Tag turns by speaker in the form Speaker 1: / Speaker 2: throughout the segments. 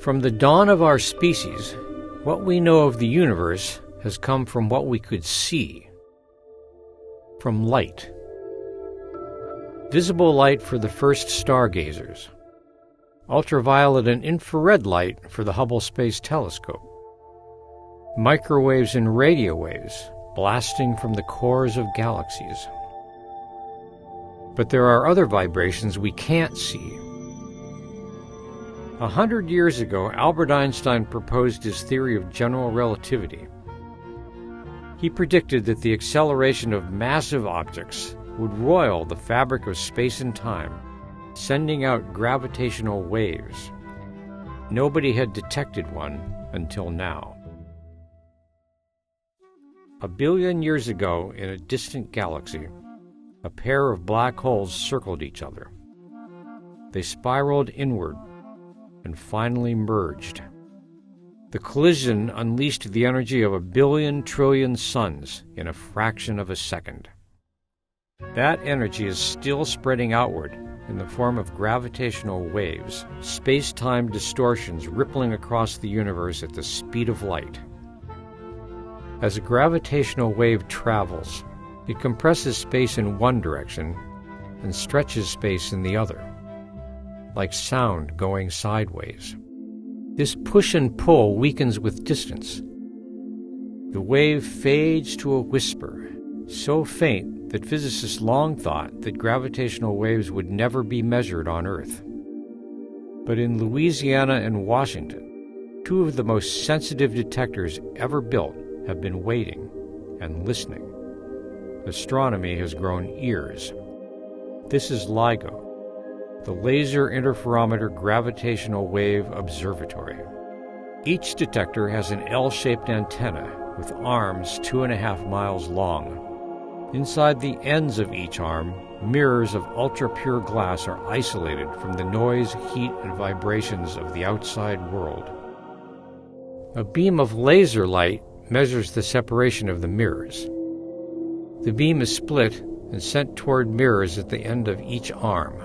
Speaker 1: From the dawn of our species, what we know of the universe has come from what we could see, from light. Visible light for the first stargazers, ultraviolet and infrared light for the Hubble Space Telescope, microwaves and radio waves blasting from the cores of galaxies. But there are other vibrations we can't see. 100 years ago, Albert Einstein proposed his theory of general relativity. He predicted that the acceleration of massive objects would roil the fabric of space and time, sending out gravitational waves. Nobody had detected one until now. 1 billion years ago, in a distant galaxy, a pair of black holes circled each other. They spiraled inward and finally merged. The collision unleashed the energy of 1 billion trillion suns in a fraction of a second. That energy is still spreading outward in the form of gravitational waves, space-time distortions rippling across the universe at the speed of light. As a gravitational wave travels, it compresses space in one direction and stretches space in the other, like sound going sideways. This push and pull weakens with distance. The wave fades to a whisper, so faint that physicists long thought that gravitational waves would never be measured on Earth. But in Louisiana and Washington, two of the most sensitive detectors ever built have been waiting and listening. Astronomy has grown ears. This is LIGO, the Laser Interferometer Gravitational Wave Observatory. Each detector has an L-shaped antenna with arms 2.5 miles long. Inside the ends of each arm, mirrors of ultra-pure glass are isolated from the noise, heat, and vibrations of the outside world. A beam of laser light measures the separation of the mirrors. The beam is split and sent toward mirrors at the end of each arm.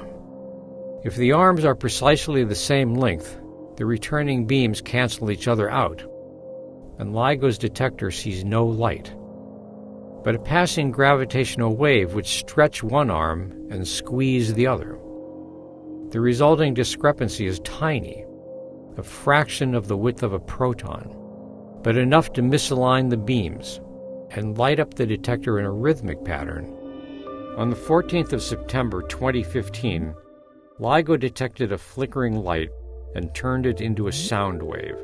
Speaker 1: If the arms are precisely the same length, the returning beams cancel each other out, and LIGO's detector sees no light. But a passing gravitational wave would stretch one arm and squeeze the other. The resulting discrepancy is tiny, a fraction of the width of a proton, but enough to misalign the beams and light up the detector in a rhythmic pattern. On the 14th of September 2015, LIGO detected a flickering light and turned it into a sound wave.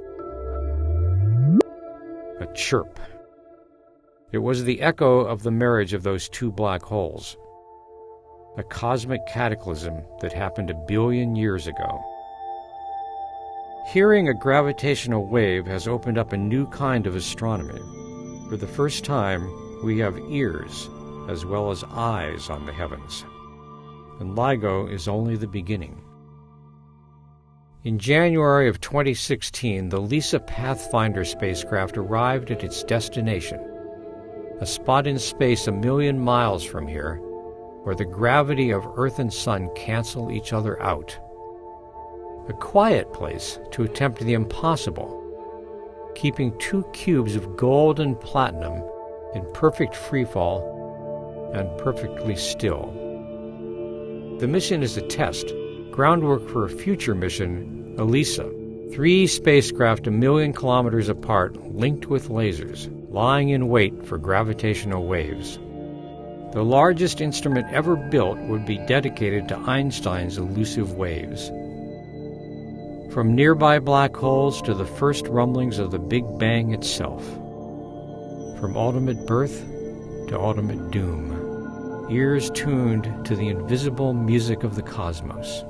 Speaker 1: A chirp. It was the echo of the marriage of those two black holes, a cosmic cataclysm that happened 1 billion years ago. Hearing a gravitational wave has opened up a new kind of astronomy. For the first time, we have ears as well as eyes on the heavens. And LIGO is only the beginning. In January of 2016, the LISA Pathfinder spacecraft arrived at its destination, a spot in space 1 million miles from here, where the gravity of Earth and Sun cancel each other out. A quiet place to attempt the impossible, keeping 2 cubes of gold and platinum in perfect freefall and perfectly still. The mission is a test, groundwork for a future mission, ELISA, 3 spacecraft 1 million kilometers apart, linked with lasers, lying in wait for gravitational waves. The largest instrument ever built would be dedicated to Einstein's elusive waves. From nearby black holes to the first rumblings of the Big Bang itself. From ultimate birth to ultimate doom. Ears tuned to the invisible music of the cosmos.